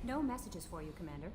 No messages for you, Commander.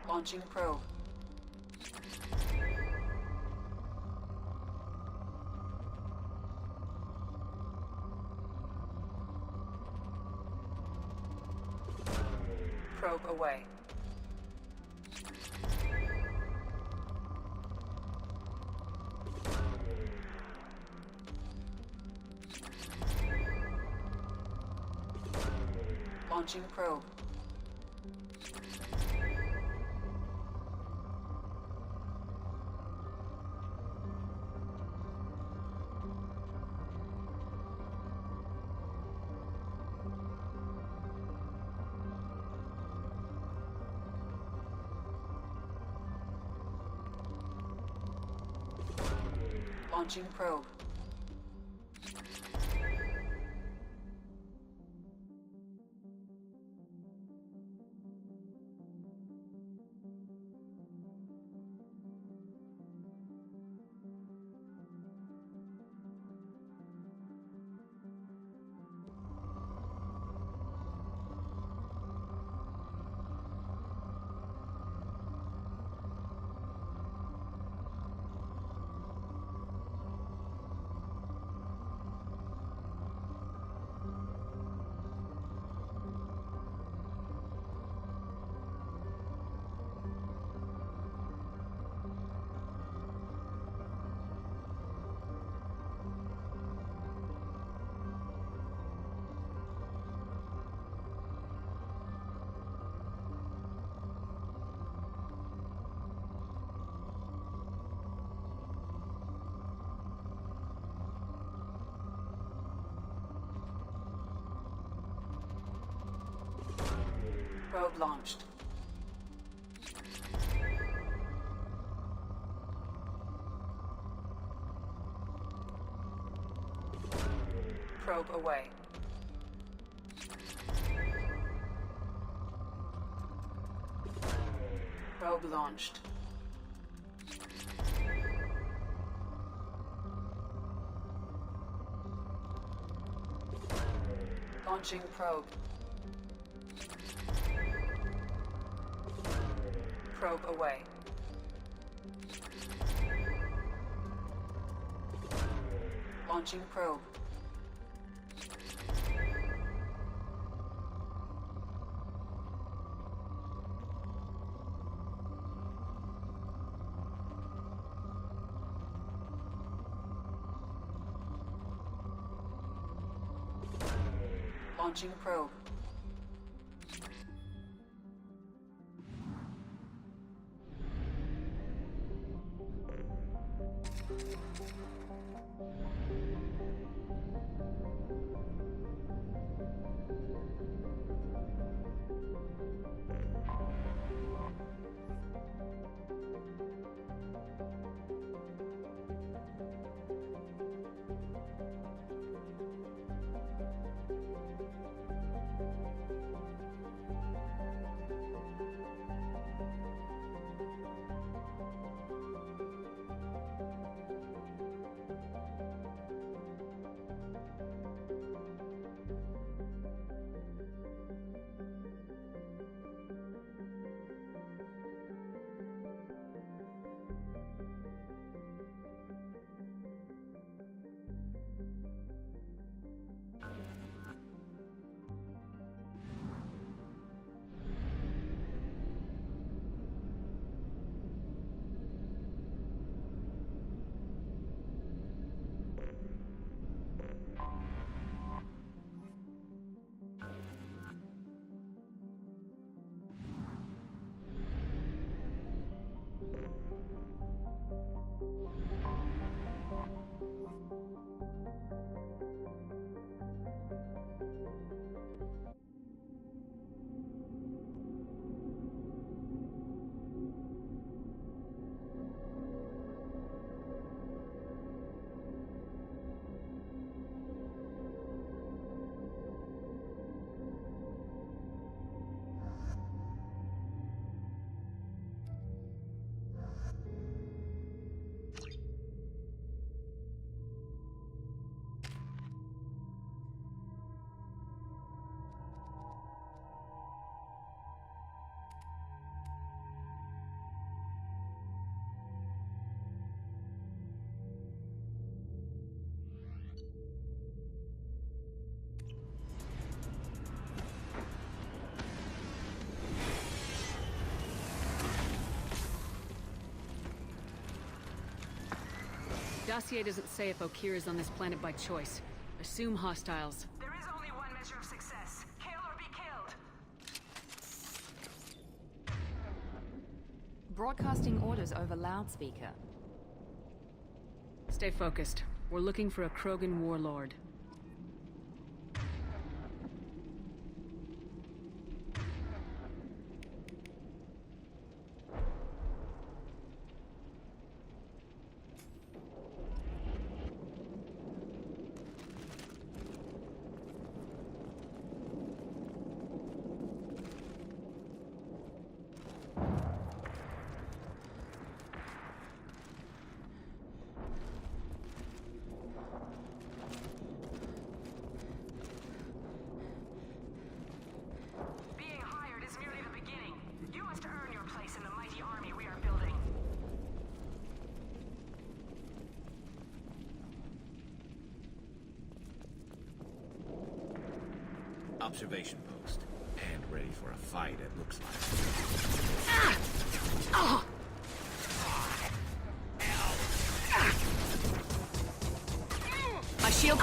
Launching probe. Probe away. Launching probe. Launching probe. Probe launched. Probe away. Probe launched. Launching probe. Probe away. Launching probe. Launching probe. Dossier doesn't say if Okir is on this planet by choice. Assume hostiles. There is only one measure of success. Kill or be killed. Broadcasting orders over loudspeaker. Stay focused. We're looking for a Krogan warlord. Being hired is merely the beginning. You must earn your place in the mighty army we are building. Observation post. And ready for a fight, it looks like. My shield.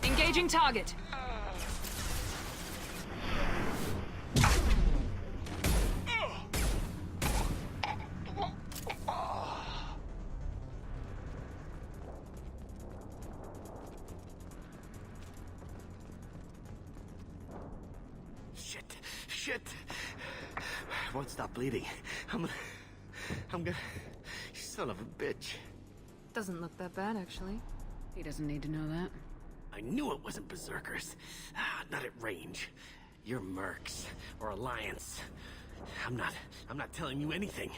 Engaging target. Shit. Won't stop bleeding. I'm gonna... You son of a bitch. Doesn't look that bad, actually. He doesn't need to know that. I knew it wasn't berserkers. Not at range. You're mercs. Or Alliance. I'm not telling you anything.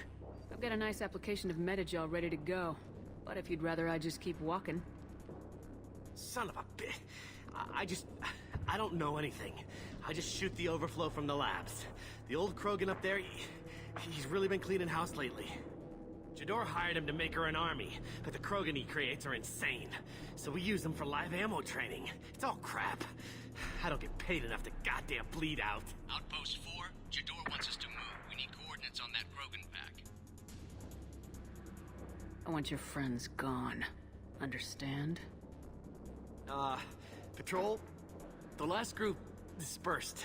I've got a nice application of Metagel ready to go. But if you'd rather I just keep walking. Son of a bitch. I don't know anything. I just shoot the overflow from the labs. The old Krogan up there, he's really been cleaning house lately. Jador hired him to make her an army, but the Krogan he creates are insane. So we use them for live ammo training. It's all crap. I don't get paid enough to goddamn bleed out. Outpost 4, Jador wants us to move. We need coordinates on that Krogan pack. I want your friends gone. Understand? Patrol? The last group dispersed.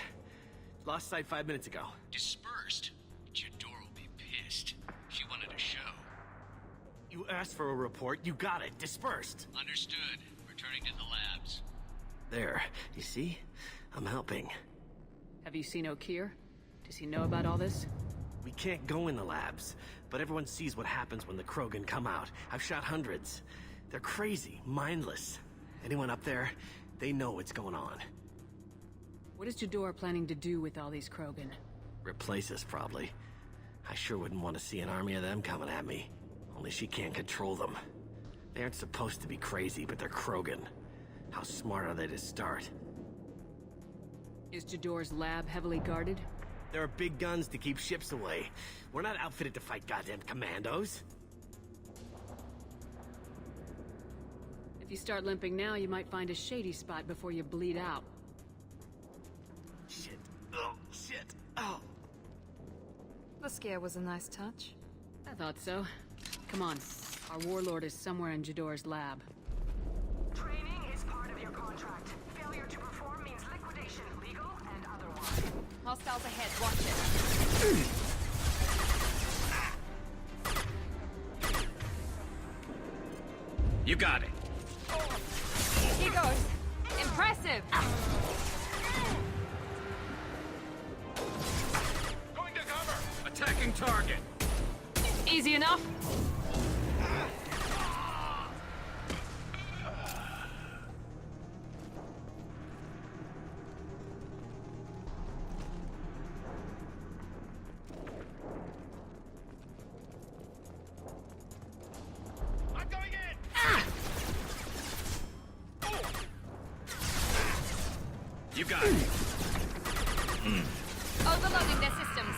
Lost sight 5 minutes ago. Dispersed? Jador will be pissed. She wanted a show. You asked for a report, you got it. Dispersed. Understood. Returning to the labs. There, you see? I'm helping. Have you seen Okir? Does he know about all this? We can't go in the labs, but everyone sees what happens when the Krogan come out. I've shot hundreds. They're crazy, mindless. Anyone up there, they know what's going on. What is Jador planning to do with all these Krogan? Replace us, probably. I sure wouldn't want to see an army of them coming at me. Only she can't control them. They aren't supposed to be crazy, but they're Krogan. How smart are they to start? Is Jador's lab heavily guarded? There are big guns to keep ships away. We're not outfitted to fight goddamn commandos. If you start limping now, you might find a shady spot before you bleed out. Shit. Oh, shit. Oh. The scare was a nice touch. I thought so. Come on. Our warlord is somewhere in Jador's lab. Training is part of your contract. Failure to perform means liquidation, legal and otherwise. Hostiles ahead, watch it. You got it. Here goes. Impressive! Going to cover. Attacking target. Easy enough? I'm going in. You got it. Overloading their systems.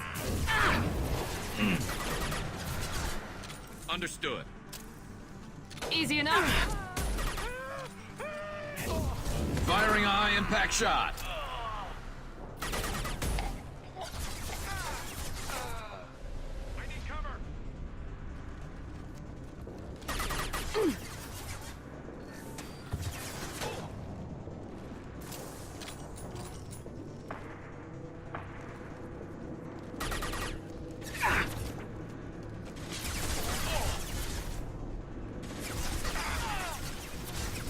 Understood. Easy enough. Firing a high-impact shot. I need cover.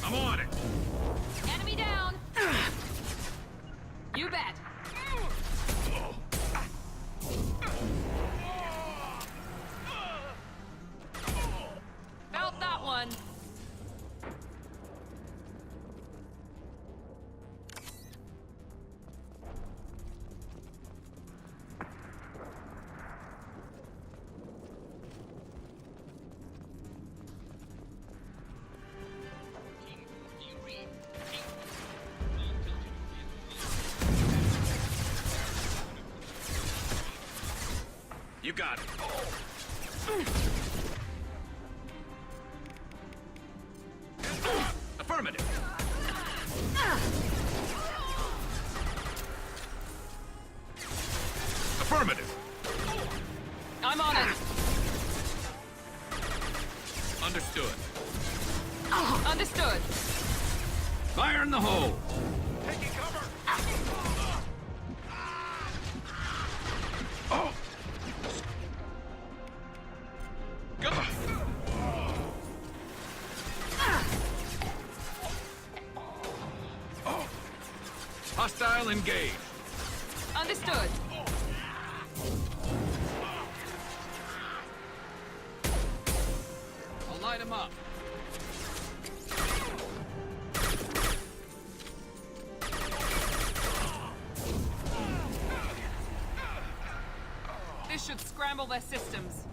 I'm on it. Enemy down. You bet. Felt that one. Do you read? You got it. Affirmative. Affirmative. I'm on it. Understood. Understood. Fire in the hole. Taking cover. Oh. Go. Oh. Hostile engaged. Understood. I'll light him up. This should scramble their systems.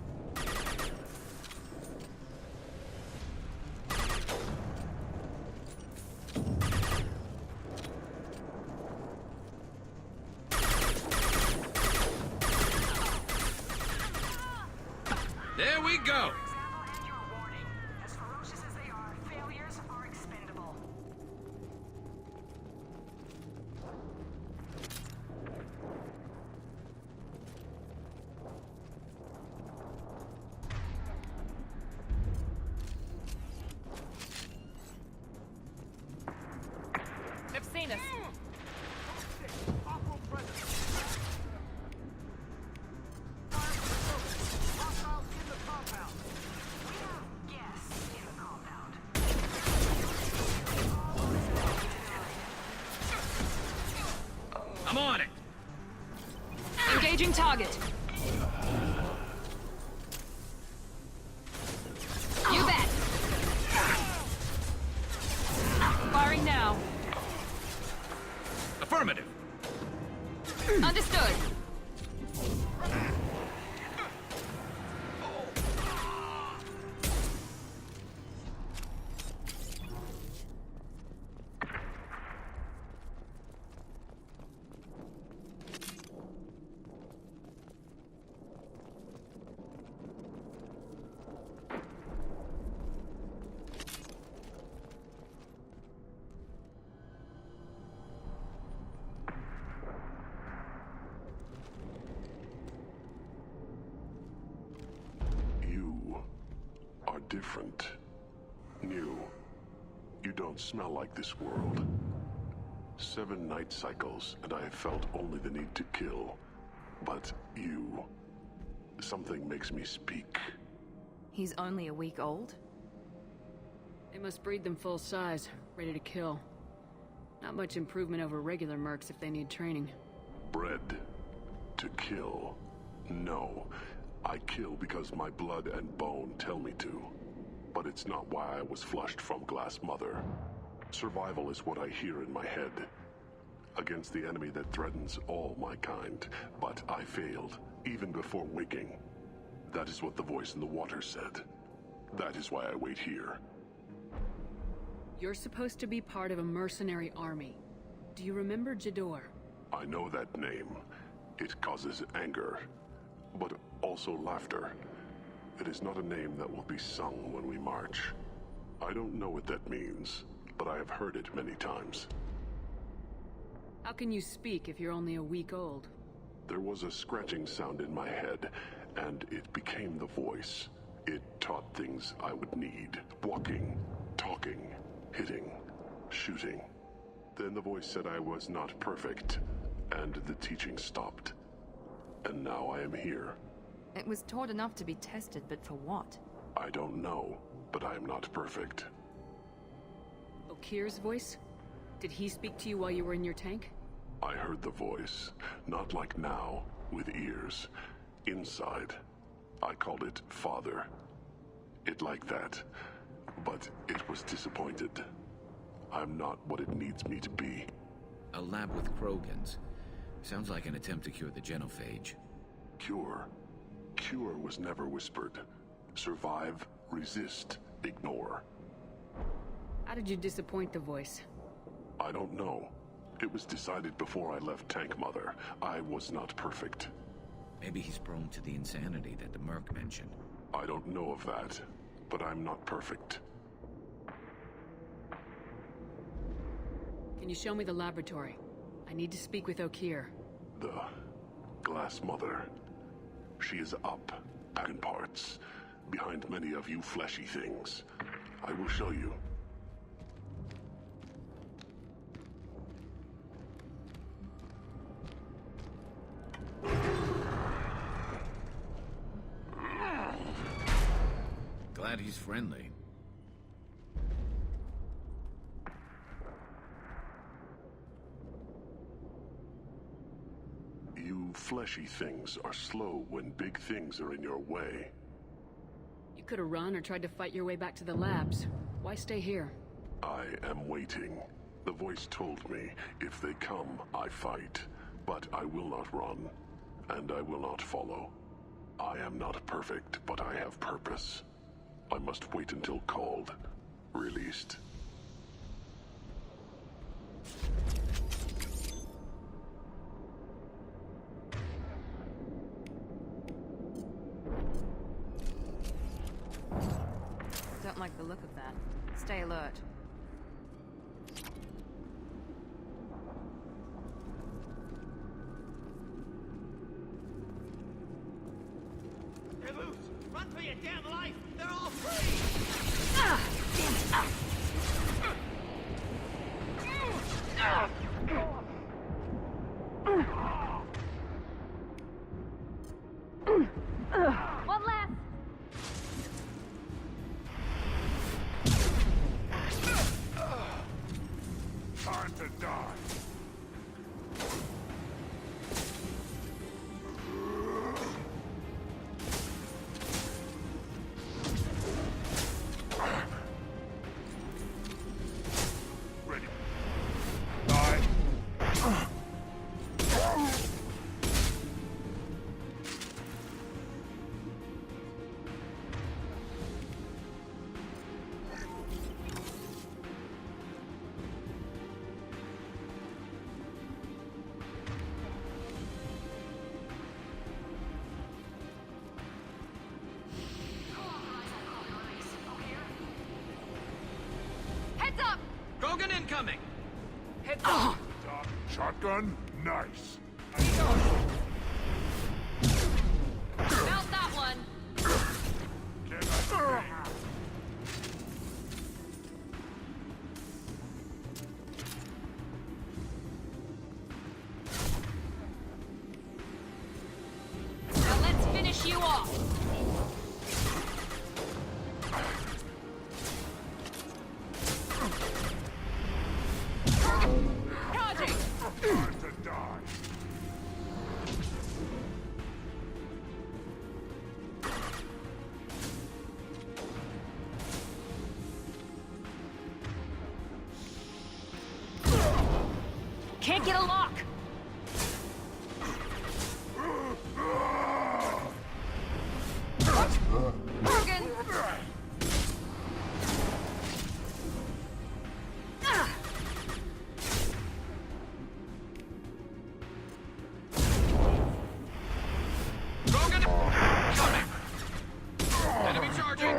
There we go. Example and your warning. As ferocious as they are, failures are expendable. They've seen us. Off-road presence. Hostiles in the compound. We have guests in the compound. I'm on it. Engaging target. You bet. Firing now. Affirmative. Understood. You are different. New. You don't smell like this world. 7 night cycles, and I have felt only the need to kill. But you... something makes me speak. He's only a week old? They must breed them full size, ready to kill. Not much improvement over regular mercs if they need training. Bred to kill. No. I kill because my blood and bone tell me to. But it's not why I was flushed from Glass Mother. Survival is what I hear in my head. Against the enemy that threatens all my kind. But I failed, even before waking. That is what the voice in the water said. That is why I wait here. You're supposed to be part of a mercenary army. Do you remember Jador? I know that name. It causes anger, but also laughter. It is not a name that will be sung when we march. I don't know what that means, but I have heard it many times. How can you speak if you're only a week old? There was a scratching sound in my head, and it became the voice. It taught things I would need. Walking, talking, hitting, shooting. Then the voice said I was not perfect, and the teaching stopped. And now I am here. It was taught enough to be tested, but for what? I don't know, but I am not perfect. Okir's voice? Did he speak to you while you were in your tank? I heard the voice, not like now, with ears. Inside. I called it Father. It like that, but it was disappointed. I'm not what it needs me to be. A lab with Krogans. Sounds like an attempt to cure the genophage. Cure? Cure was never whispered. Survive, resist, ignore. How did you disappoint the voice? I don't know. It was decided before I left Tank Mother. I was not perfect. Maybe he's prone to the insanity that the Merc mentioned. I don't know of that, but I'm not perfect. Can you show me the laboratory? I need to speak with Okir. The Glass Mother. She is up, in parts, behind many of you fleshy things. I will show you. Glad he's friendly. You fleshy things are slow when big things are in your way. You could have run or tried to fight your way back to the labs. Why stay here? I am waiting. The voice told me, if they come, I fight. But I will not run, and I will not follow. I am not perfect, but I have purpose. I must wait until called, released. Don't like the look of that. Stay alert. They're loose! Run for your damn life! They're all free! One left! Time to die. Ready. Die. Heads up! Krogan incoming! Heads up! Shotgun? Nice. Mount that one! Get up. Now let's finish you off! Charging! Time to die. Can't get a lock! Morgan! Krogan coming! Enemy charging!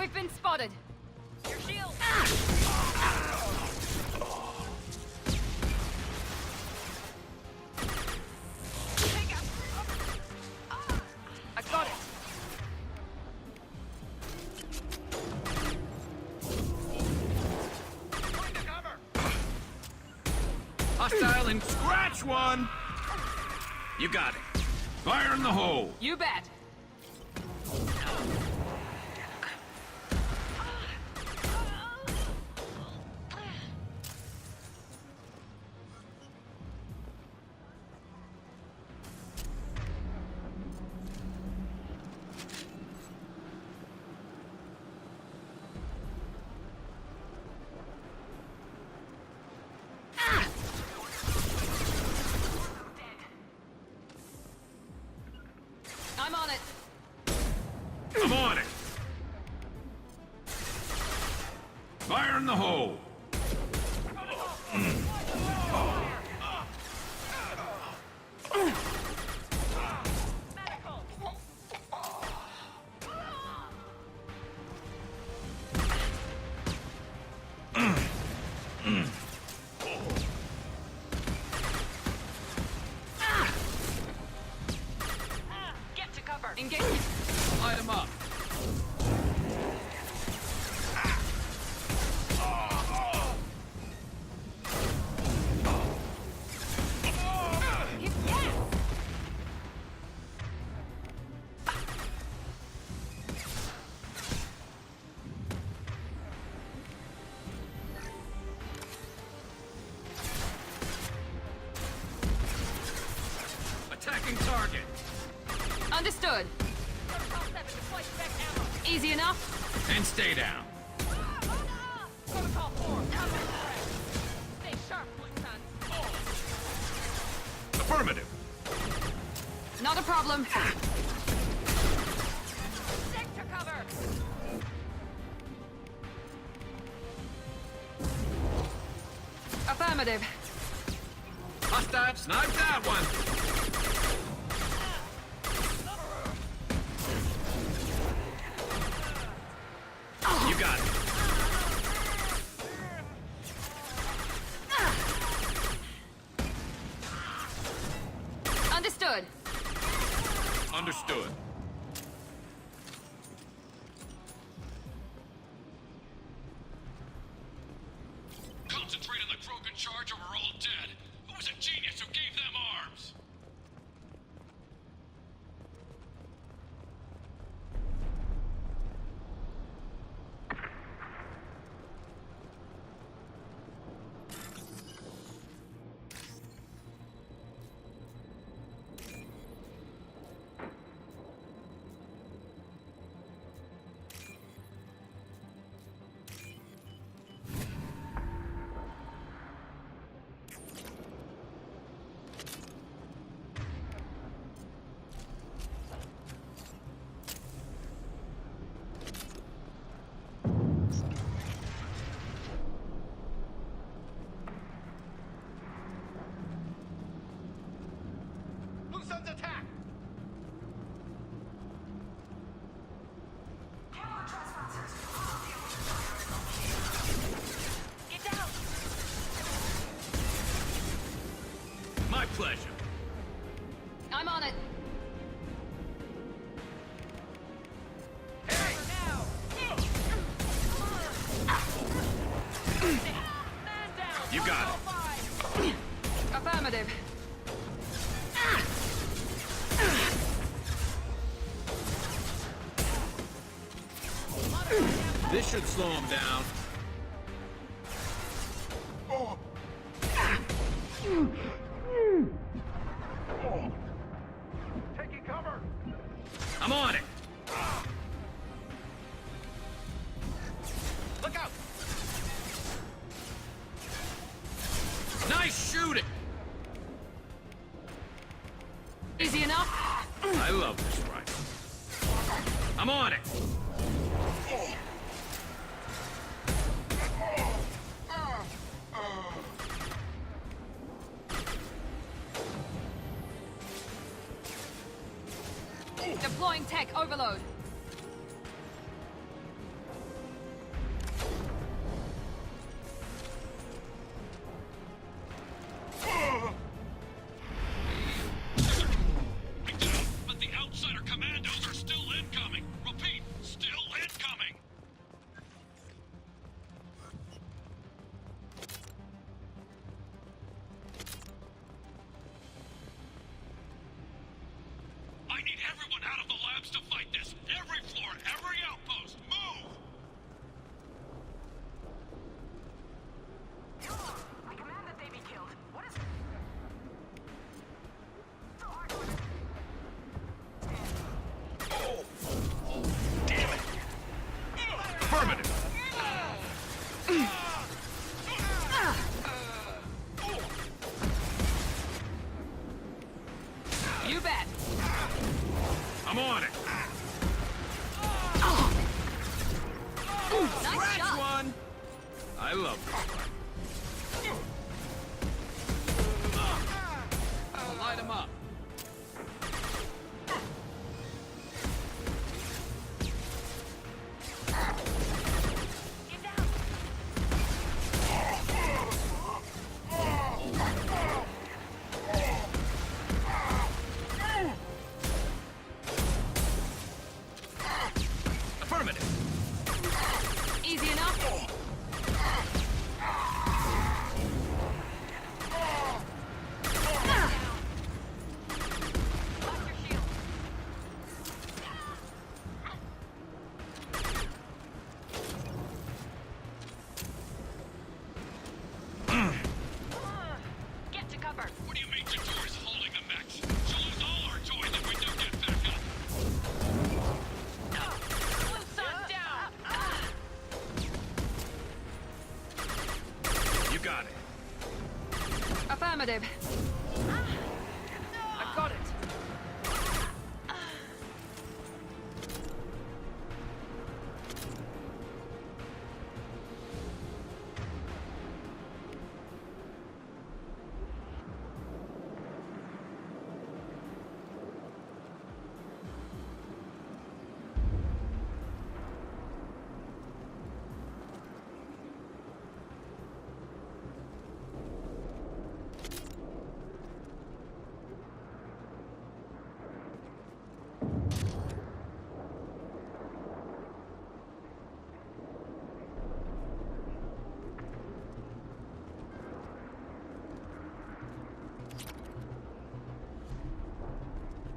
We've been spotted. Your shield! I got it. Hostile and scratch one! You got it. Fire in the hole. You bet. I'm on it. I'm on it. Fire in the hole. Get to cover! Engage. Light him up. Attacking target. Understood. Easy enough. And stay down. Protocol 4, stay sharp, Lieutenant. Affirmative. Not a problem. Stick to cover! Affirmative. Hostile. Snipe that one. You got it. Understood. Understood. Concentrate on the Krogan charge or we're all dead. Who was a genius who gave them arms? Sun's attack! Get down! My pleasure. I'm on it. Now! Man down! You got it. Affirmative. This should slow him down. Taking cover! I'm on it. Look out! Nice shooting. Easy enough. I love this rifle. I'm on it. Deploying tech overload. I'm on it. Nice Scratch shot. one. I love this one. I'll light him up. Get down. Affirmative. Easy enough. Blast your shield. Get to cover. What do you mean Jador is holding the mech? She'll lose all our joy if we don't get back up. Blue sun down. You got it. Affirmative. I've got it.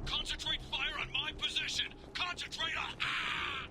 Concentrate fire on my position. Concentrate on... Ah!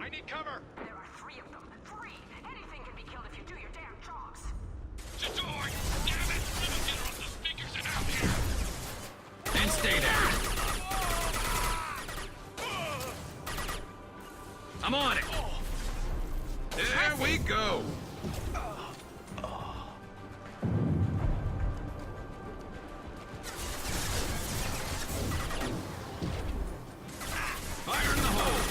I need cover. There are 3 of them. 3. Anything can be killed if you do your damn jobs. Jador! Damn it! Someone get her off those figures and out here! And stay there! I'm on it! There we go! Fire in the hole!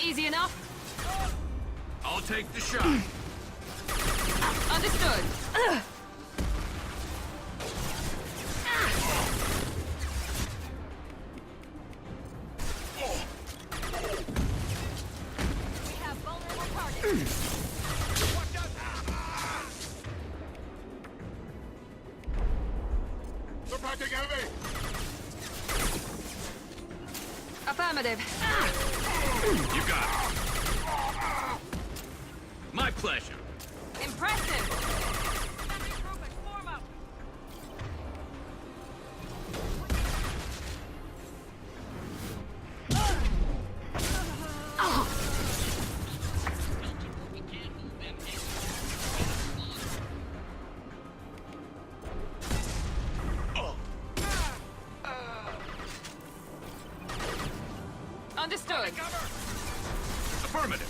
Easy enough. I'll take the shot. Understood. We have vulnerable targets. Suppressing heavy! Affirmative. You got it. pleasure. Impressive! Understood. Affirmative.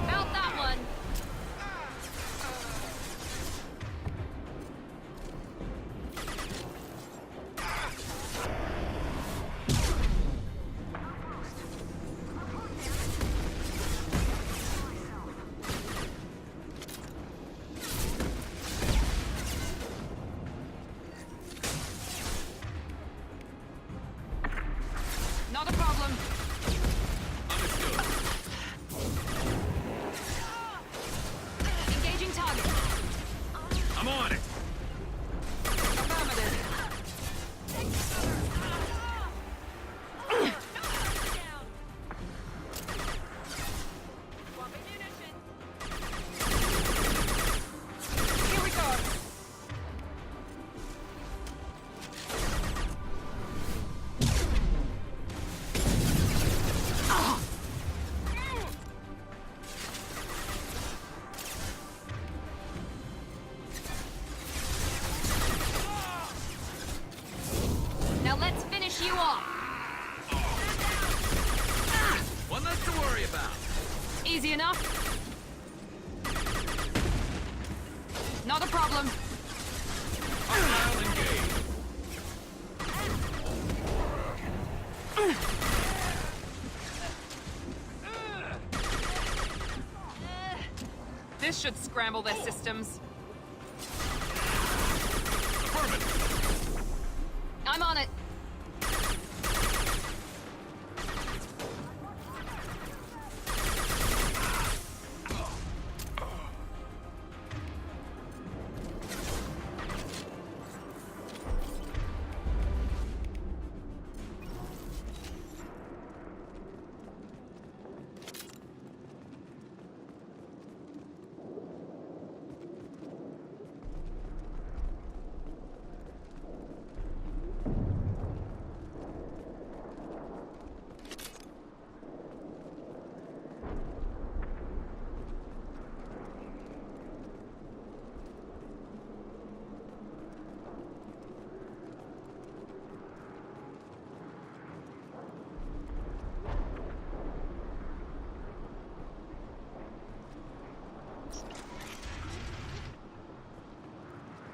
Felt that one. Not a problem. Understood. Engaging target. I'm on it. Affirmative. Here we go. Now let's finish you off. One less to worry about. Easy enough. Not a problem. Hostile engaged. This should scramble their systems. Affirmative. I'm on it.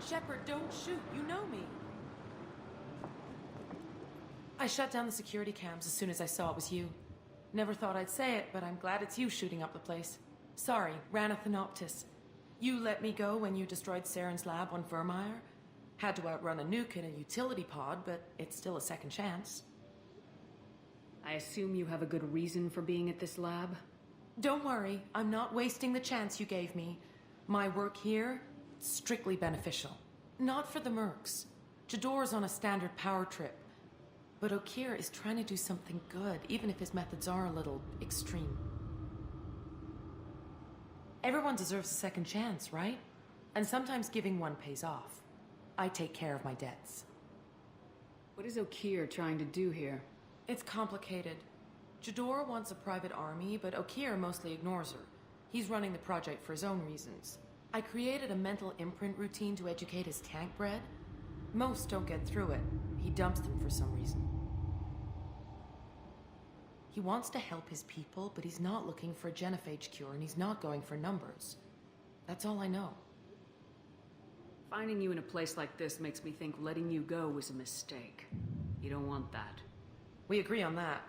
Shepard, don't shoot. You know me. I shut down the security cams as soon as I saw it was you. Never thought I'd say it, but I'm glad it's you shooting up the place. Sorry, Raneth and Optus. You let me go when you destroyed Saren's lab on Vermeer. Had to outrun a nuke in a utility pod, but it's still a second chance. I assume you have a good reason for being at this lab? Don't worry, I'm not wasting the chance you gave me. My work here, strictly beneficial. Not for the mercs. Jador's on a standard power trip. But Okeer is trying to do something good, even if his methods are a little extreme. Everyone deserves a second chance, right? And sometimes giving one pays off. I take care of my debts. What is Okeer trying to do here? It's complicated. Jador wants a private army, but Okeer mostly ignores her. He's running the project for his own reasons. I created a mental imprint routine to educate his tank bred. Most don't get through it. He dumps them for some reason. He wants to help his people, but he's not looking for a genophage cure, and he's not going for numbers. That's all I know. Finding you in a place like this makes me think letting you go was a mistake. You don't want that. We agree on that.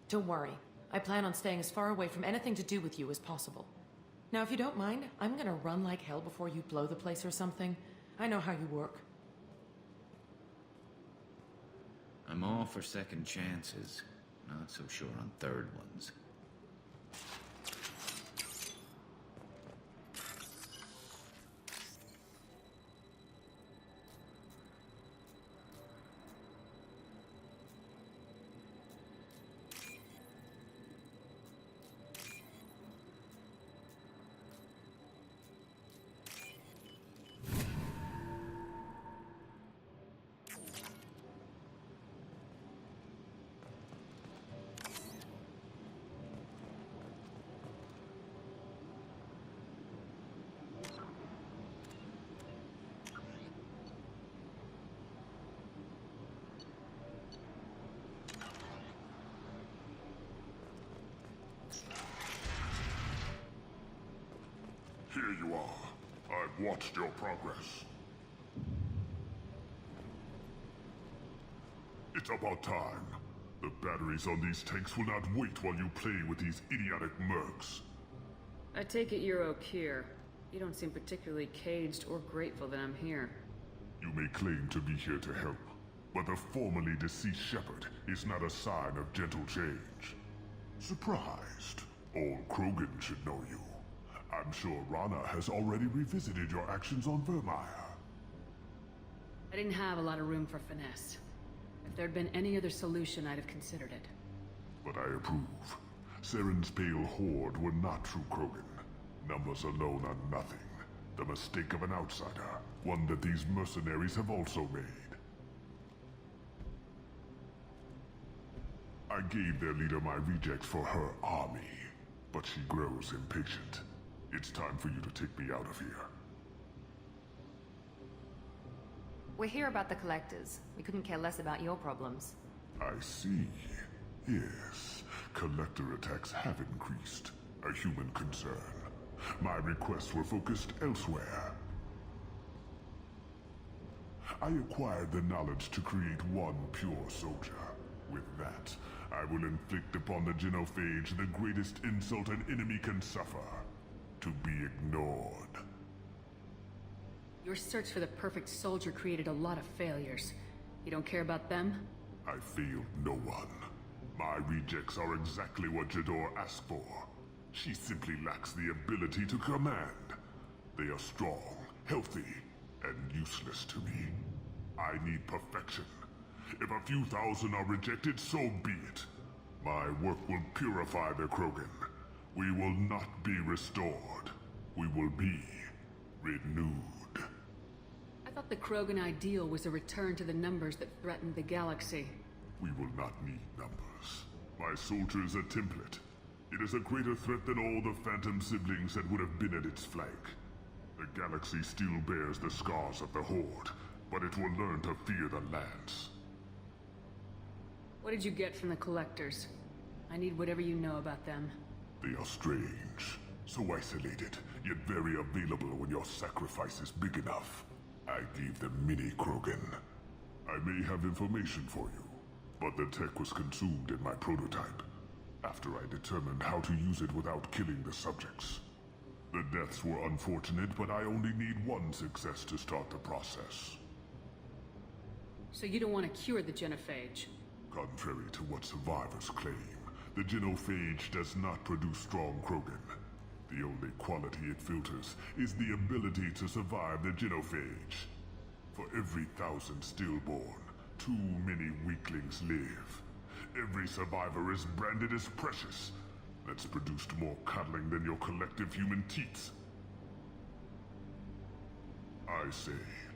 Don't worry. I plan on staying as far away from anything to do with you as possible. Now, if you don't mind, I'm gonna run like hell before you blow the place or something. I know how you work. I'm all for second chances. Not so sure on third ones. Here you are. I've watched your progress. It's about time. The batteries on these tanks will not wait while you play with these idiotic mercs. I take it you're O'Keir. You don't seem particularly caged or grateful that I'm here. You may claim to be here to help, but the formerly deceased Shepard is not a sign of gentle change. Surprised? Old Krogan should know you. I'm sure Rana has already revisited your actions on Vermeer. I didn't have a lot of room for finesse. If there'd been any other solution, I'd have considered it. But I approve. Saren's pale horde were not true Krogan. Numbers alone are nothing. The mistake of an outsider, one that these mercenaries have also made. I gave their leader my rejects for her army, but she grows impatient. It's time for you to take me out of here. We're here about the collectors. We couldn't care less about your problems. I see. Yes, collector attacks have increased. A human concern. My requests were focused elsewhere. I acquired the knowledge to create one pure soldier. With that, I will inflict upon the genophage the greatest insult an enemy can suffer. To be ignored. Your search for the perfect soldier created a lot of failures. You don't care about them? I failed no one. My rejects are exactly what Jador asked for. She simply lacks the ability to command. They are strong, healthy, and useless to me. I need perfection. If a few thousand are rejected, so be it. My work will purify the Krogan. We will not be restored. We will be renewed. I thought the Krogan ideal was a return to the numbers that threatened the galaxy. We will not need numbers. My soldier is a template. It is a greater threat than all the Phantom siblings that would have been at its flank. The galaxy still bears the scars of the Horde, but it will learn to fear the Lance. What did you get from the Collectors? I need whatever you know about them. They are strange, so isolated, yet very available when your sacrifice is big enough. I gave them mini Krogan. I may have information for you, but the tech was consumed in my prototype, after I determined how to use it without killing the subjects. The deaths were unfortunate, but I only need one success to start the process. So you don't want to cure the genophage? Contrary to what survivors claim, the genophage does not produce strong Krogan. The only quality it filters is the ability to survive the genophage. For every 1,000 stillborn, too many weaklings live. Every survivor is branded as precious. That's produced more cuddling than your collective human teats. I say,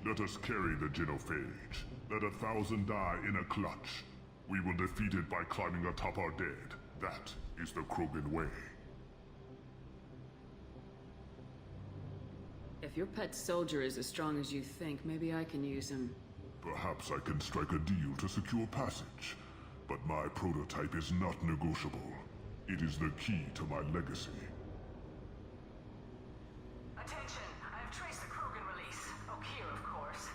let us carry the genophage. Let 1,000 die in a clutch. We will defeat it by climbing atop our dead. That is the Krogan way. If your pet soldier is as strong as you think, maybe I can use him. Perhaps I can strike a deal to secure passage. But my prototype is not negotiable. It is the key to my legacy. Attention, I have traced the Krogan release. O'Keir, of course.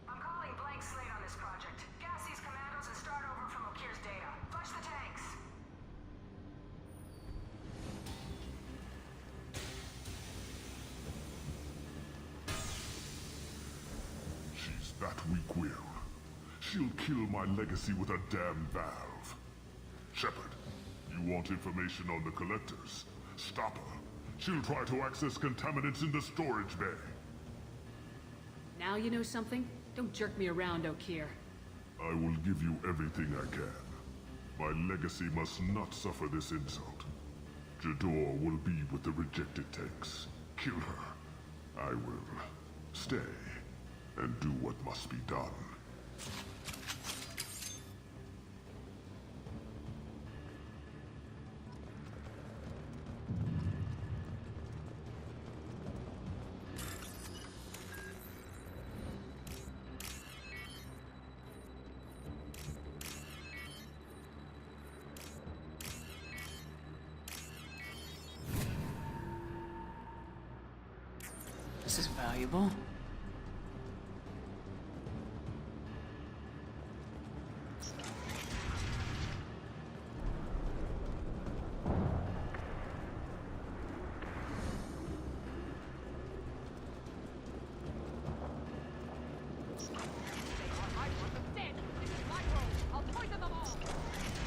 I'm calling blank slate on this project. Gas these commandos and start over from O'Keir's data. Flush the tanks. She's that weak-willed. She'll kill my legacy with a damn valve. Shepard, you want information on the Collectors? Stop her. She'll try to access contaminants in the storage bay. Now you know something? Don't jerk me around, O'Keir. I will give you everything I can. My legacy must not suffer this insult. Jador will be with the rejected tanks. Kill her. I will stay and do what must be done. This is valuable.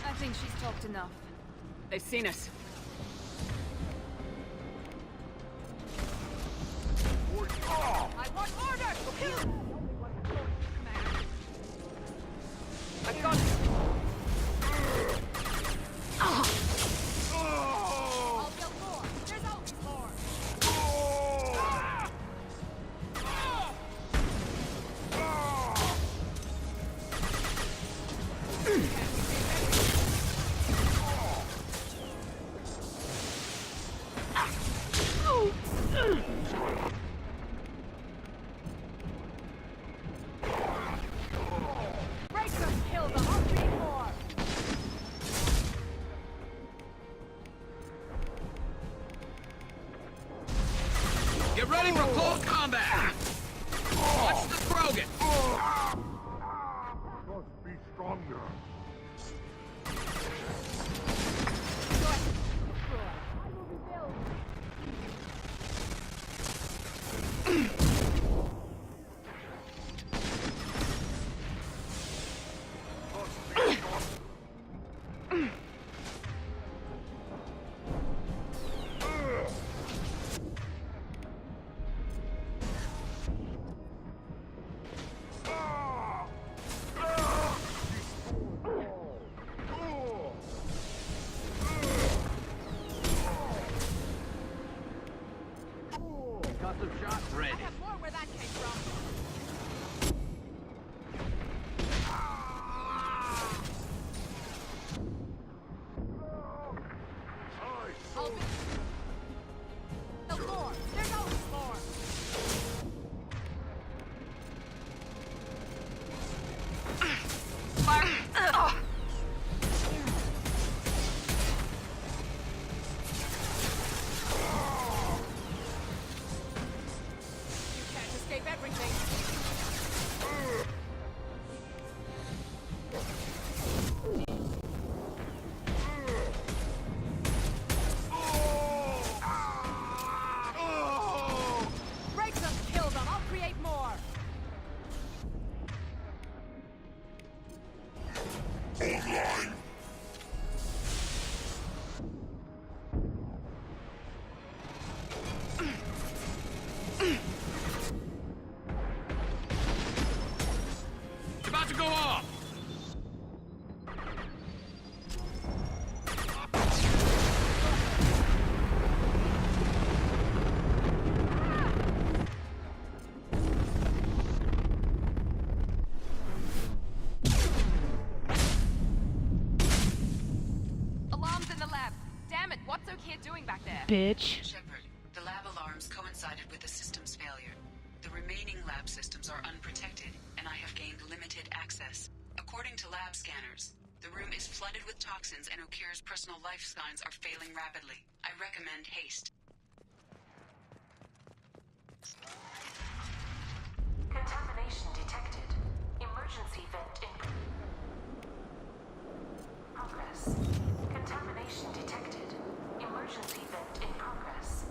I think she's talked enough. They've seen us. I want order! Kill! I've got it. I'll build more. There's always more. Break them, kill them. I'll create more. Get ready for close combat! Watch the Krogan! Must be stronger. Custom shot ready. I have more where that came from. I'll be... The more. There's always more. You can't escape everything. Break them, kill them. I'll create more. Online. It's about to go off! Alarms in the lab. Damn it, what's Okia doing back there? Bitch. Shepard, the lab alarms coincided with the system's failure. The remaining lab systems are unprotected, and I have gained limited access. According to lab scanners, the room is flooded with toxins and Okir's personal life signs are failing rapidly. I recommend haste. Contamination detected. Emergency vent in progress. Contamination detected. Emergency vent in progress.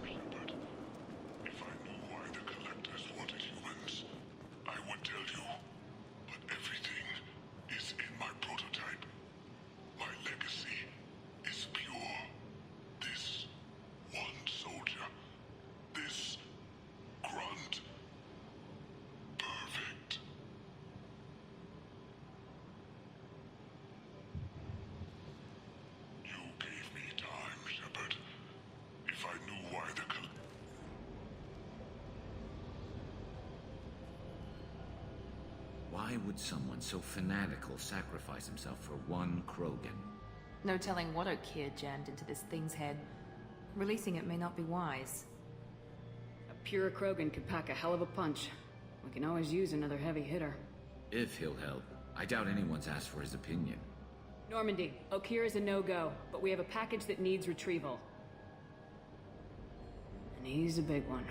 Shepard, if I knew why the Collectors wanted humans, I would tell you. But everything is in my prototype. My legacy is pure. This one soldier. This grunt. Perfect. You gave me time, Shepard. If I knew why the Why would someone so fanatical sacrifice himself for one Krogan? No telling what Okia jammed into this thing's head. Releasing it may not be wise. A pure Krogan could pack a hell of a punch. We can always use another heavy hitter. If he'll help. I doubt anyone's asked for his opinion. Normandy, Okeer is a no-go, but we have a package that needs retrieval. And he's a big one.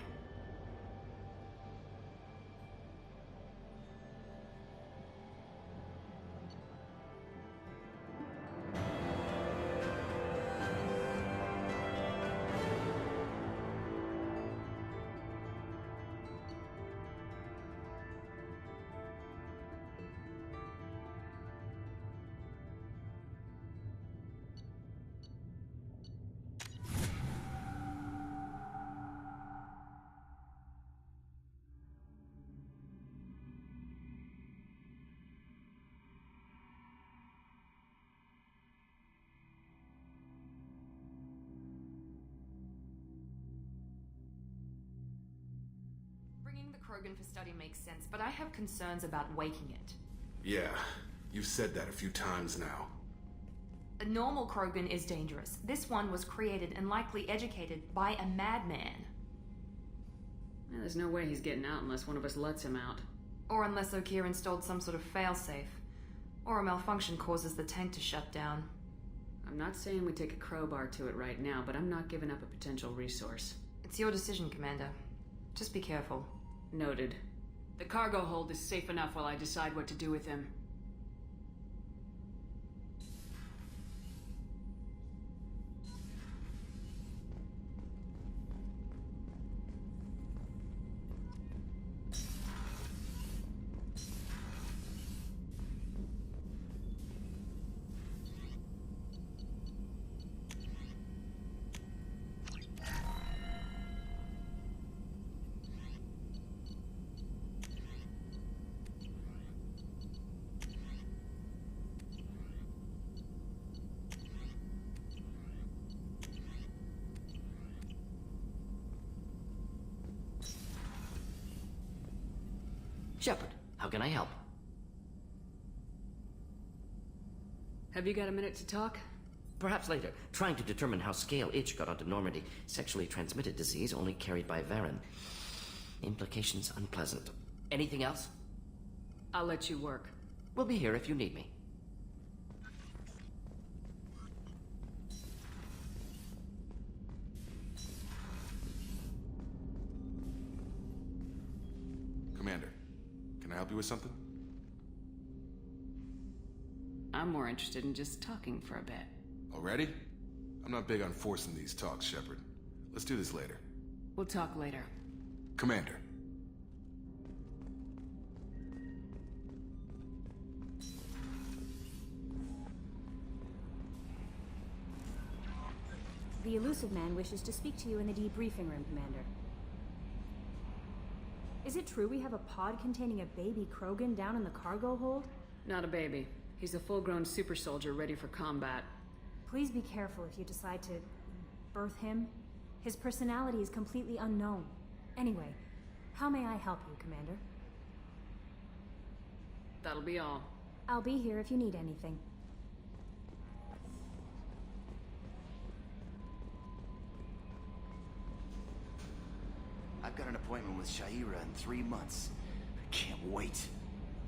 Bringing the Krogan for study makes sense, but I have concerns about waking it. Yeah, you've said that a few times now. A normal Krogan is dangerous. This one was created and likely educated by a madman. Yeah, there's no way he's getting out unless one of us lets him out. Or unless Okeer installed some sort of failsafe. Or a malfunction causes the tank to shut down. I'm not saying we take a crowbar to it right now, but I'm not giving up a potential resource. It's your decision, Commander. Just be careful. Noted. The cargo hold is safe enough while I decide what to do with him. Shepard, how can I help? Have you got a minute to talk? Perhaps later. Trying to determine how Scale Itch got onto Normandy. Sexually transmitted disease only carried by Varen. Implications unpleasant. Anything else? I'll let you work. We'll be here if you need me. Commander, can I help you with something? I'm more interested in just talking for a bit. Already? I'm not big on forcing these talks, Shepard. Let's do this later. We'll talk later. Commander. The elusive man wishes to speak to you in the debriefing room, Commander. Is it true we have a pod containing a baby Krogan down in the cargo hold? Not a baby. He's a full-grown super soldier ready for combat. Please be careful if you decide to birth him. His personality is completely unknown. Anyway, how may I help you, Commander? That'll be all. I'll be here if you need anything. I've got an appointment with Shaira in 3 months. I can't wait.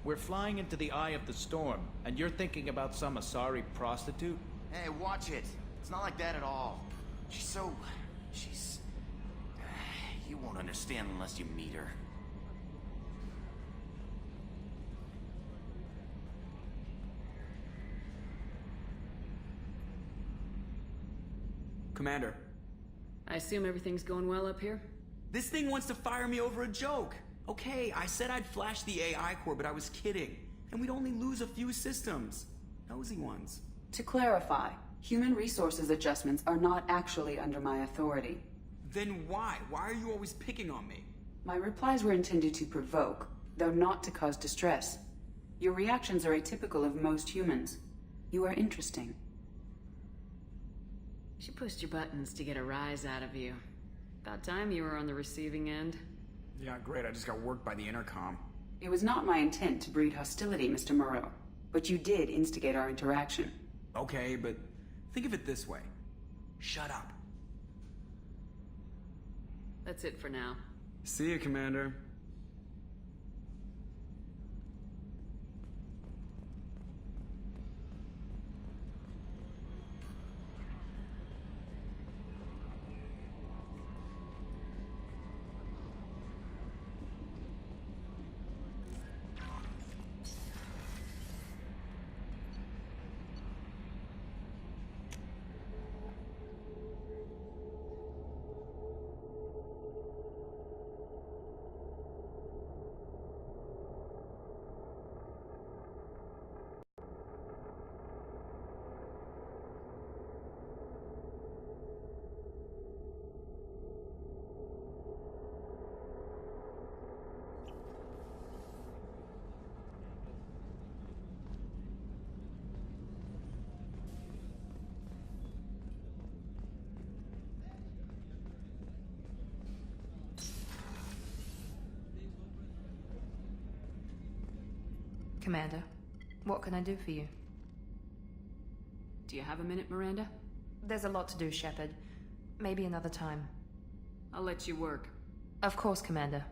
We're flying into the eye of the storm, and you're thinking about some Asari prostitute? Hey, watch it. It's not like that at all. She's... You won't understand unless you meet her. Commander. I assume everything's going well up here? This thing wants to fire me over a joke. Okay, I said I'd flash the AI core, but I was kidding. And we'd only lose a few systems. Nosy ones. To clarify, human resources adjustments are not actually under my authority. Then why? Why are you always picking on me? My replies were intended to provoke, though not to cause distress. Your reactions are atypical of most humans. You are interesting. She pushed your buttons to get a rise out of you. About time you were on the receiving end. Yeah, great. I just got worked by the intercom. It was not my intent to breed hostility, Mr. Moreau, but you did instigate our interaction. Okay, but think of it this way. Shut up. That's it for now. See you, Commander. Commander, what can I do for you? Do you have a minute, Miranda? There's a lot to do, Shepard. Maybe another time. I'll let you work. Of course, Commander.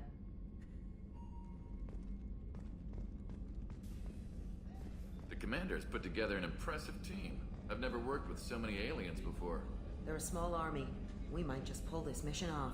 The Commander's put together an impressive team. I've never worked with so many aliens before. They're a small army. We might just pull this mission off.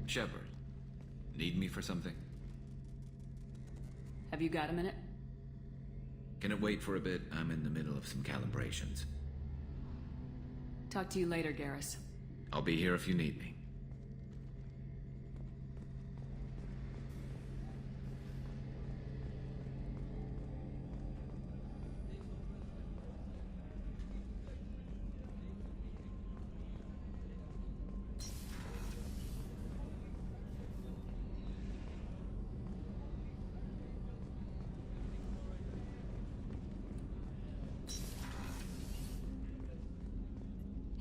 Shepard, need me for something? Have you got a minute? Can it wait for a bit? I'm in the middle of some calibrations. Talk to you later, Garrus. I'll be here if you need me.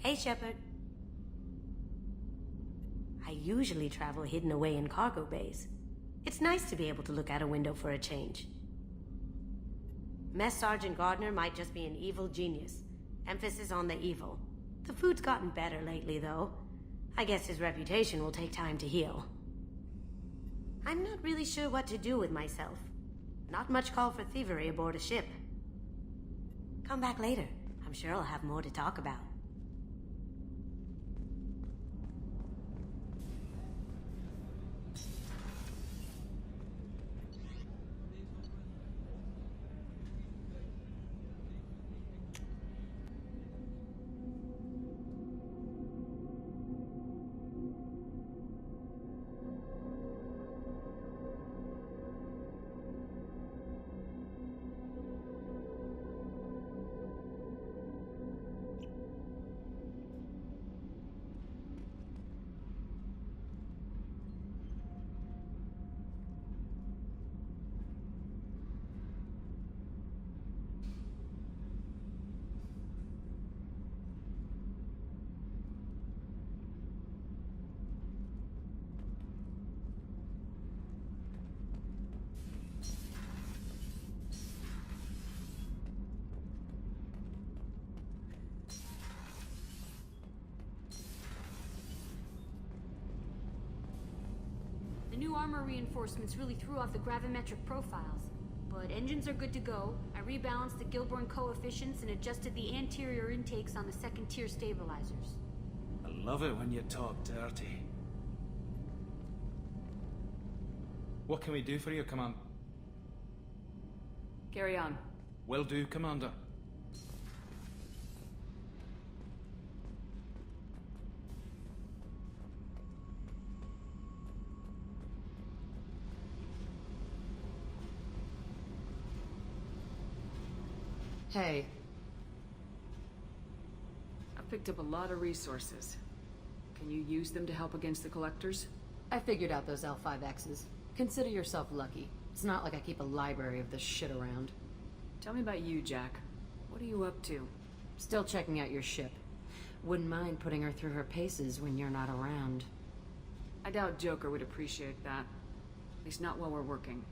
Hey, Shepard. I usually travel hidden away in cargo bays. It's nice to be able to look out a window for a change. Mess Sergeant Gardner might just be an evil genius. Emphasis on the evil. The food's gotten better lately, though. I guess his reputation will take time to heal. I'm not really sure what to do with myself. Not much call for thievery aboard a ship. Come back later. I'm sure I'll have more to talk about. The new armor reinforcements really threw off the gravimetric profiles. But engines are good to go. I rebalanced the Gilborn coefficients and adjusted the anterior intakes on the second-tier stabilizers. I love it when you talk dirty. What can we do for you, Command? Carry on. Will do, Commander. Hey. I've picked up a lot of resources. Can you use them to help against the Collectors? I figured out those L5Xs. Consider yourself lucky. It's not like I keep a library of this shit around. Tell me about you, Jack. What are you up to? Still checking out your ship. Wouldn't mind putting her through her paces when you're not around. I doubt Joker would appreciate that. At least not while we're working.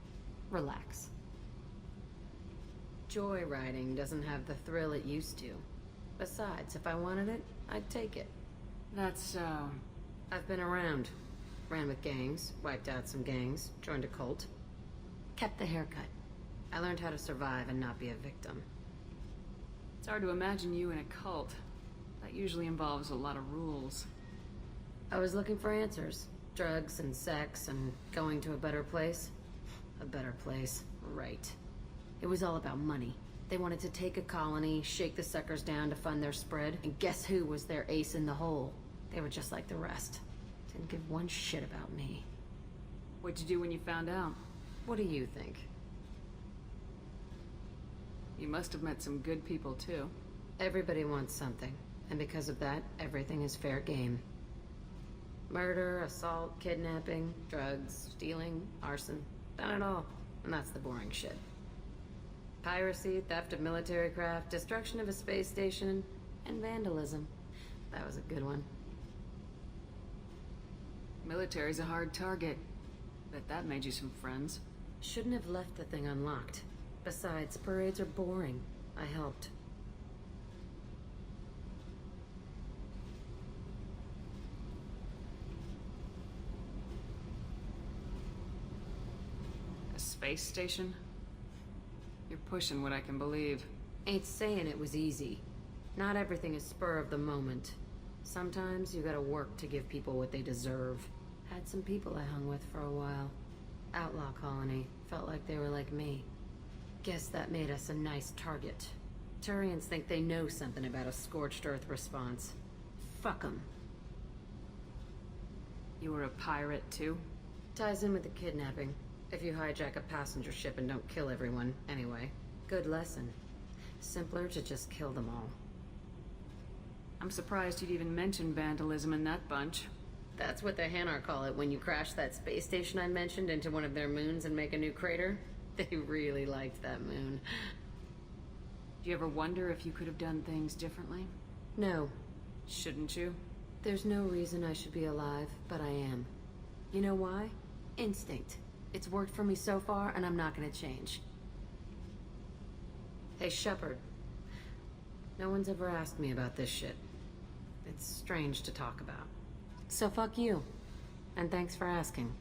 Relax. Joyriding doesn't have the thrill it used to. Besides, if I wanted it, I'd take it. That's so... I've been around. Ran with gangs, wiped out some gangs, joined a cult. Kept the haircut. I learned how to survive and not be a victim. It's hard to imagine you in a cult. That usually involves a lot of rules. I was looking for answers. Drugs and sex and going to a better place. A better place, right. It was all about money. They wanted to take a colony, shake the suckers down to fund their spread, and guess who was their ace in the hole? They were just like the rest. Didn't give one shit about me. What'd you do when you found out? What do you think? You must have met some good people, too. Everybody wants something, and because of that, everything is fair game. Murder, assault, kidnapping, drugs, stealing, arson. Done it all. And that's the boring shit. Piracy, theft of military craft, destruction of a space station, and vandalism. That was a good one. Military's a hard target. Bet that made you some friends. Shouldn't have left the thing unlocked. Besides, parades are boring. I helped. A space station? You're pushing what I can believe. Ain't saying it was easy. Not everything is spur of the moment. Sometimes you gotta work to give people what they deserve. Had some people I hung with for a while. Outlaw colony. Felt like they were like me. Guess that made us a nice target. Turians think they know something about a scorched earth response. Fuck 'em. You were a pirate, too? Ties in with the kidnapping. If you hijack a passenger ship and don't kill everyone, anyway. Good lesson. Simpler to just kill them all. I'm surprised you'd even mention vandalism in that bunch. That's what the Hanar call it when you crash that space station I mentioned into one of their moons and make a new crater. They really liked that moon. Do you ever wonder if you could have done things differently? No. Shouldn't you? There's no reason I should be alive, but I am. You know why? Instinct. It's worked for me so far, and I'm not gonna change. Hey, Shepard. No one's ever asked me about this shit. It's strange to talk about. So fuck you. And thanks for asking.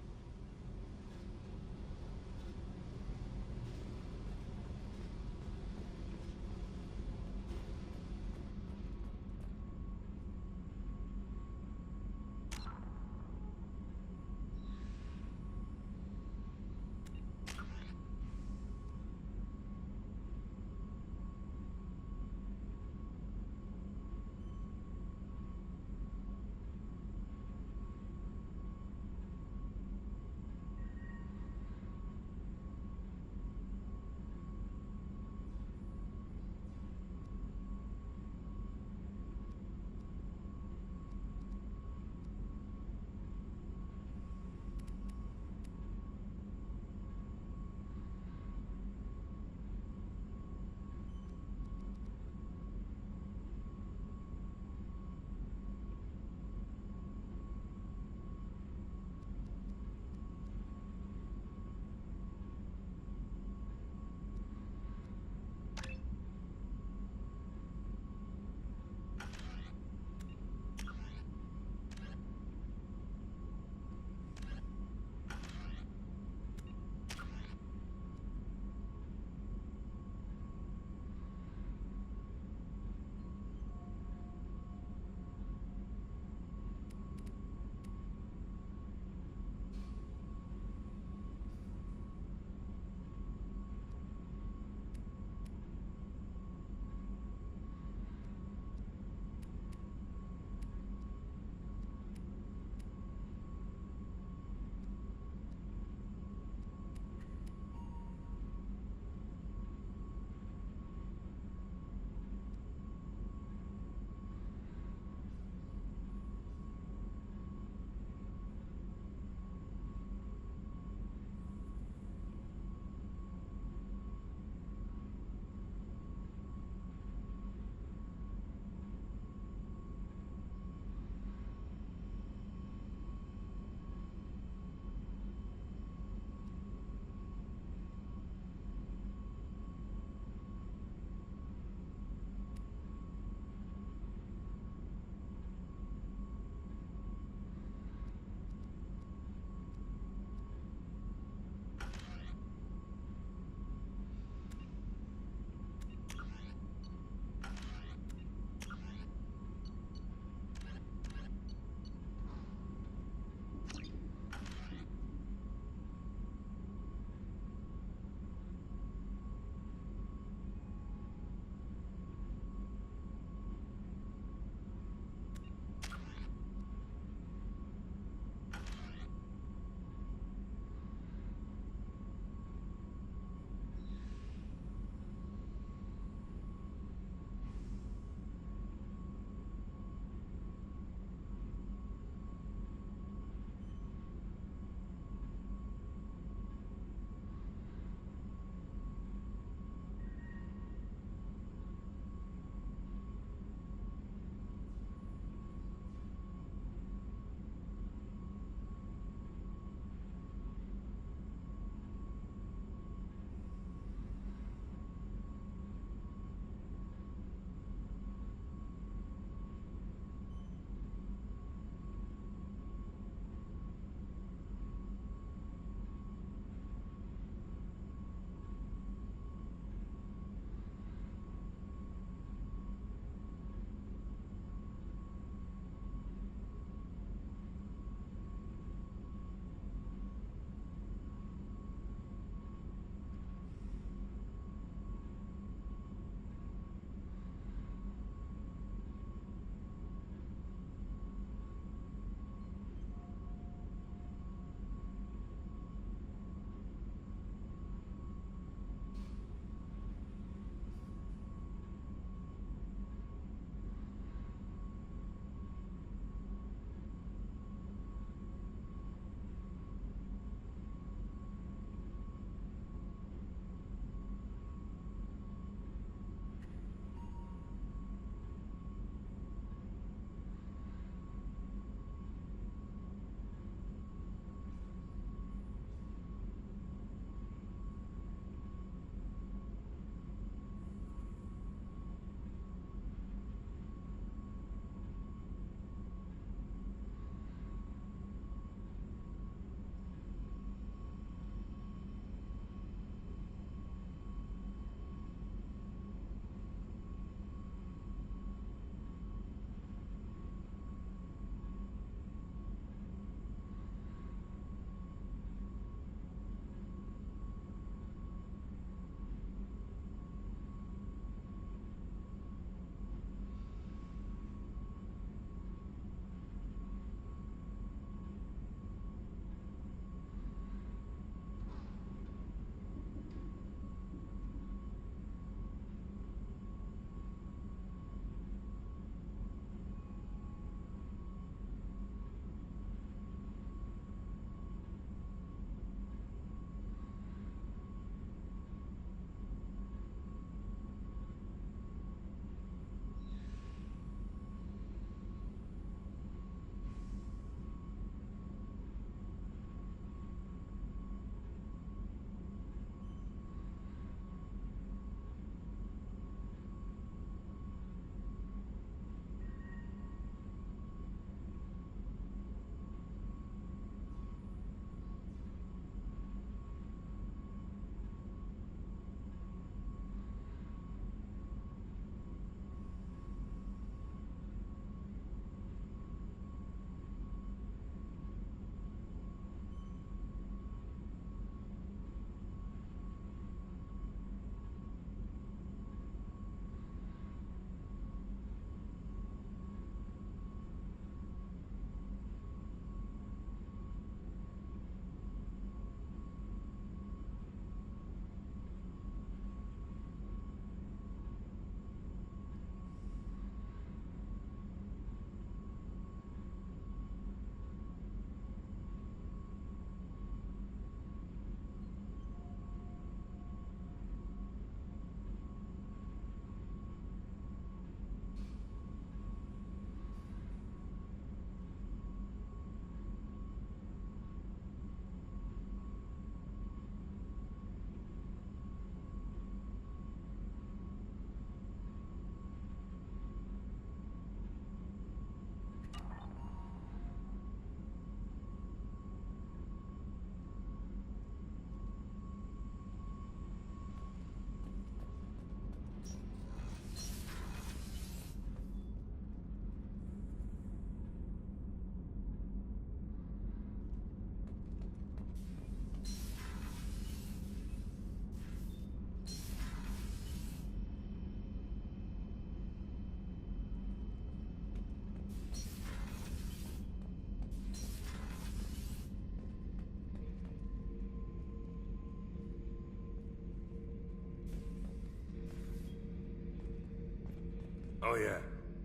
Oh yeah,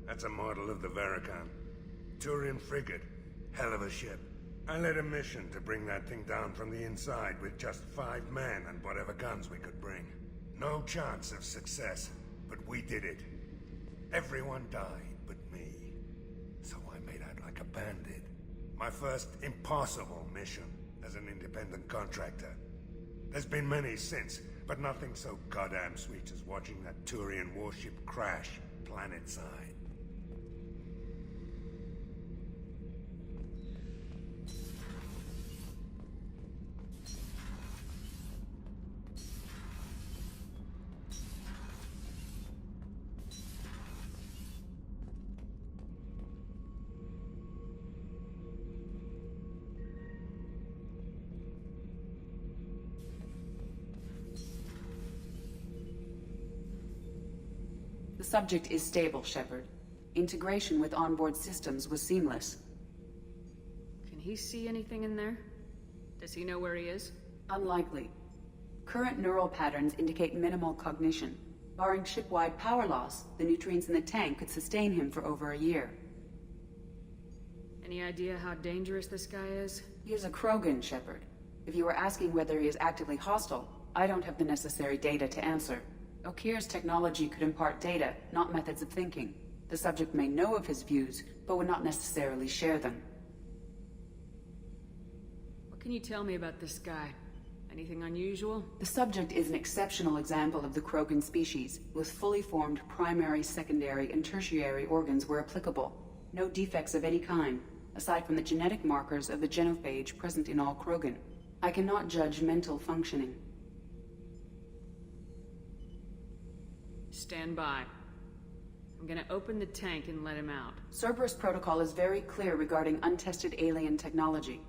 that's a model of the Paragon. Turian frigate. Hell of a ship. I led a mission to bring that thing down from the inside with just 5 men and whatever guns we could bring. No chance of success, but we did it. Everyone died but me. So I made out like a bandit. My first impossible mission as an independent contractor. There's been many since, but nothing so goddamn sweet as watching that Turian warship crash planetside. The subject is stable, Shepard. Integration with onboard systems was seamless. Can he see anything in there? Does he know where he is? Unlikely. Current neural patterns indicate minimal cognition. Barring ship-wide power loss, the nutrients in the tank could sustain him for over a year. Any idea how dangerous this guy is? He is a Krogan, Shepard. If you were asking whether he is actively hostile, I don't have the necessary data to answer. Okeer's technology could impart data, not methods of thinking. The subject may know of his views, but would not necessarily share them. What can you tell me about this guy? Anything unusual? The subject is an exceptional example of the Krogan species, with fully formed primary, secondary, and tertiary organs where applicable. No defects of any kind, aside from the genetic markers of the genophage present in all Krogan. I cannot judge mental functioning. Stand by. I'm gonna open the tank and let him out. Cerberus protocol is very clear regarding untested alien technology.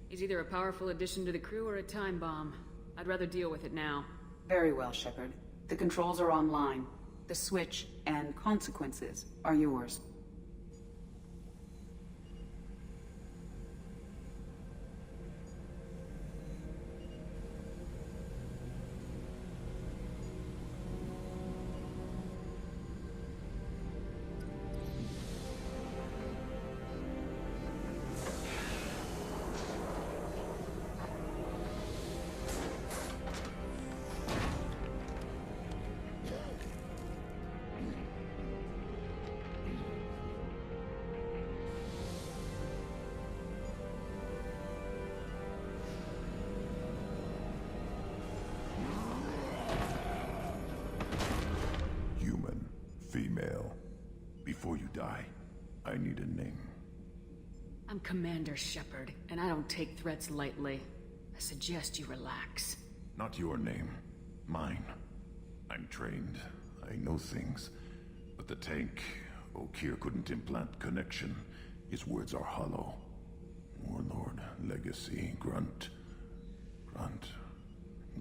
He's either a powerful addition to the crew or a time bomb. I'd rather deal with it now. Very well, Shepard. The controls are online. The switch and consequences are yours. Female. Before you die, I need a name. I'm Commander Shepard, and I don't take threats lightly. I suggest you relax. Not your name. Mine. I'm trained. I know things. But the tank, Okeer couldn't implant connection. His words are hollow. Warlord, Legacy, Grunt.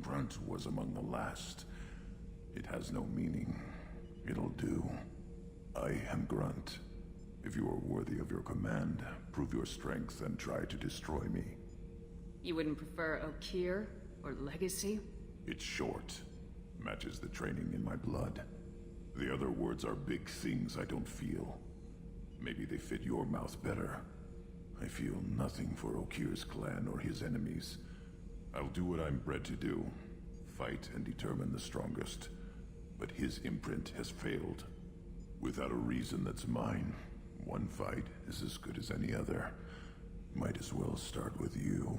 Grunt was among the last. It has no meaning. It'll do. I am Grunt. If you are worthy of your command, prove your strength and try to destroy me. You wouldn't prefer Okeer or Legacy? It's short. Matches the training in my blood. The other words are big things I don't feel. Maybe they fit your mouth better. I feel nothing for Okeer's clan or his enemies. I'll do what I'm bred to do. Fight and determine the strongest. But his imprint has failed. Without a reason that's mine, one fight is as good as any other. Might as well start with you.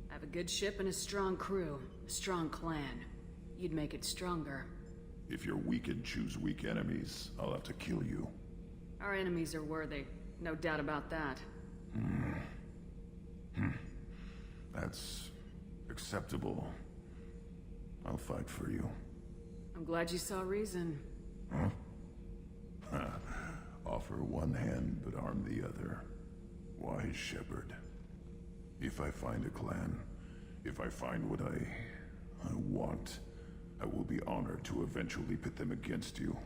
I have a good ship and a strong crew. A strong clan. You'd make it stronger. If you're weak and choose weak enemies, I'll have to kill you. Our enemies are worthy. No doubt about that. That's acceptable. I'll fight for you. I'm glad you saw reason. Huh? Offer one hand, but arm the other. Wise Shepard. If I find a clan, if I find what I want, I will be honored to eventually pit them against you.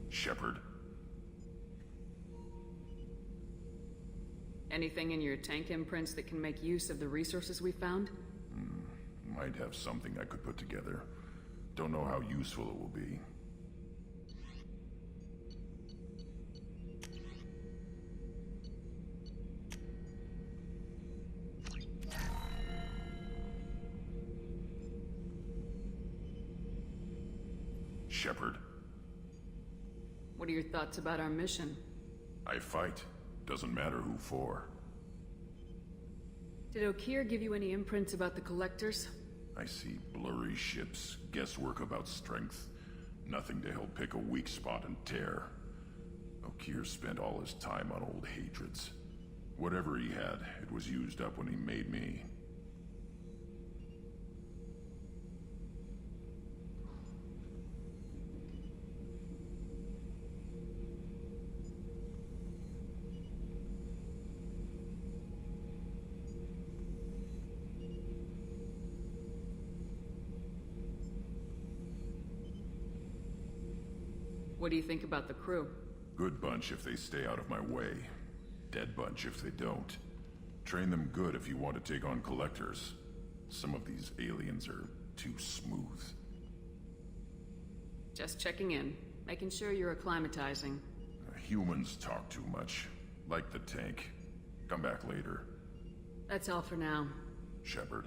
Shepard. Anything in your tank imprints that can make use of the resources we found? Might have something I could put together. Don't know how useful it will be. Shepard. What are your thoughts about our mission? I fight. Doesn't matter who for. Did Okeer give you any imprints about the Collectors? I see blurry ships, guesswork about strength. Nothing to help pick a weak spot and tear. Okeer spent all his time on old hatreds. Whatever he had, it was used up when he made me. What do you think about the crew? Good bunch if they stay out of my way. Dead bunch if they don't. Train them good if you want to take on Collectors. Some of these aliens are too smooth. Just checking in, making sure you're acclimatizing. Humans talk too much. Like the tank. Come back later. That's all for now. Shepard.